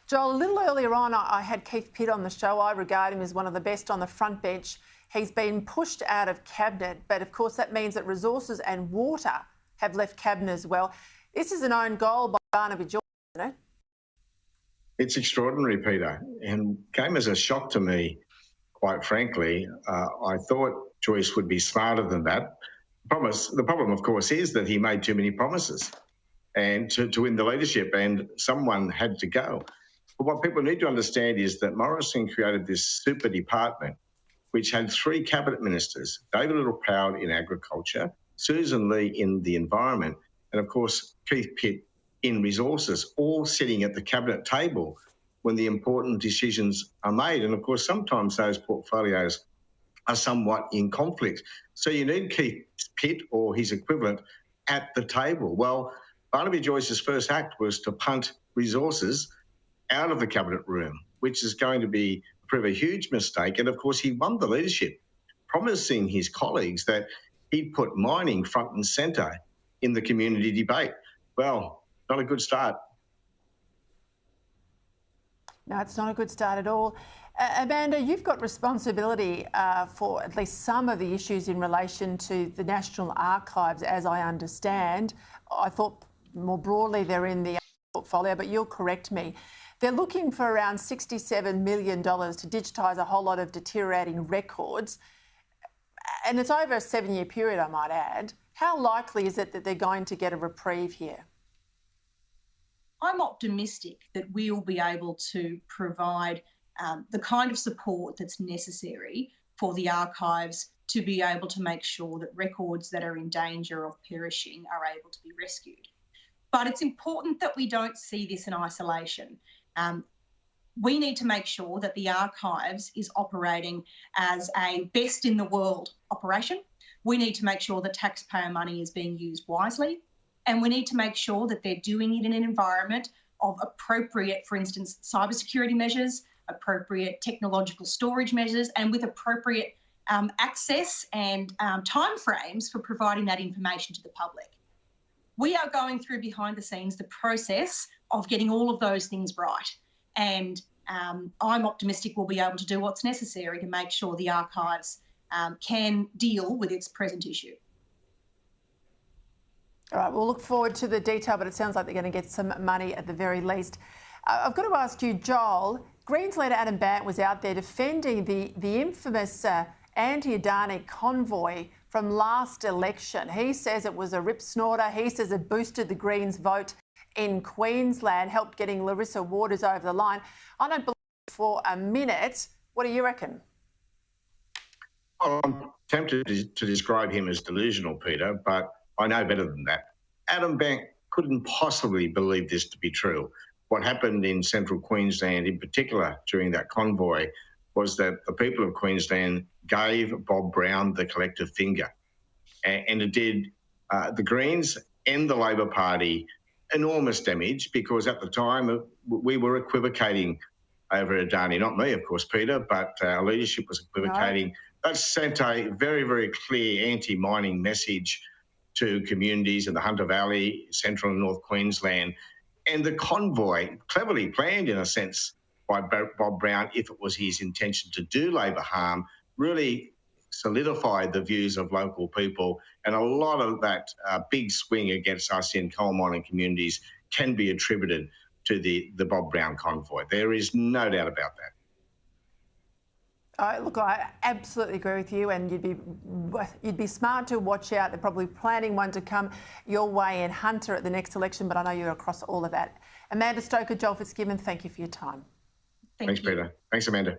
Joel, a little earlier on, I had Keith Pitt on the show. I regard him as one of the best on the front bench. He's been pushed out of cabinet, but of course that means that resources and water have left cabinet as well. This is an own goal by Barnaby Joyce, isn't it? It's extraordinary, Peter, and came as a shock to me, quite frankly. I thought Joyce would be smarter than that. The problem, of course, is that he made too many promises and to win the leadership, and someone had to go. But what people need to understand is that Morrison created this super department which had 3 cabinet ministers, David Littleproud in agriculture, Susan Lee in the environment, and of course Keith Pitt in resources, all sitting at the cabinet table when the important decisions are made. And of course sometimes those portfolios are somewhat in conflict. So you need Keith Pitt or his equivalent at the table. Well, Barnaby Joyce's first act was to punt resources out of the cabinet room, which is going to prove a huge mistake. And of course, he won the leadership, promising his colleagues that he'd put mining front and centre in the community debate. Well, not a good start. No, it's not a good start at all. Amanda, you've got responsibility for at least some of the issues in relation to the National Archives, as I understand. I thought more broadly they're in the portfolio, but you'll correct me. They're looking for around $67 million to digitise a whole lot of deteriorating records. And it's over a 7-year period, I might add. How likely is it that they're going to get a reprieve here? I'm optimistic that we'll be able to provide the kind of support that's necessary for the archives to be able to make sure that records that are in danger of perishing are able to be rescued. But it's important that we don't see this in isolation. We need to make sure that the archives is operating as a best in the world operation. We need to make sure that taxpayer money is being used wisely. And we need to make sure that they're doing it in an environment of appropriate, for instance, cybersecurity measures, appropriate technological storage measures, and with appropriate access and timeframes for providing that information to the public. We are going through behind the scenes the process of getting all of those things right. And I'm optimistic we'll be able to do what's necessary to make sure the archives can deal with its present issue. All right, we'll look forward to the detail, but it sounds like they're going to get some money at the very least. I've got to ask you, Joel, Greens leader Adam Bandt was out there defending the infamous anti-Adani convoy from last election. He says it was a rip snorter. He says it boosted the Greens' vote in Queensland, helped getting Larissa Waters over the line. I don't believe it for a minute. What do you reckon? Well, I'm tempted to describe him as delusional, Peter, but I know better than that. Adam Bandt couldn't possibly believe this to be true. What happened in central Queensland, in particular during that convoy, was that the people of Queensland gave Bob Brown the collective finger. And it did the Greens and the Labor Party enormous damage, because at the time we were equivocating over Adani. Not me, of course, Peter, but our leadership was equivocating. No. That sent a very, very clear anti-mining message to communities in the Hunter Valley, central and north Queensland. And the convoy, cleverly planned in a sense by Bob Brown, if it was his intention to do Labor harm, really solidified the views of local people. And a lot of that big swing against us in coal mining communities can be attributed to the Bob Brown convoy. There is no doubt about that. Look, I absolutely agree with you, and you'd be smart to watch out. They're probably planning one to come your way in Hunter at the next election, but I know you're across all of that. Amanda Stoker, Joel Fitzgibbon, thank you for your time. Thanks, Peter. Thanks, Amanda.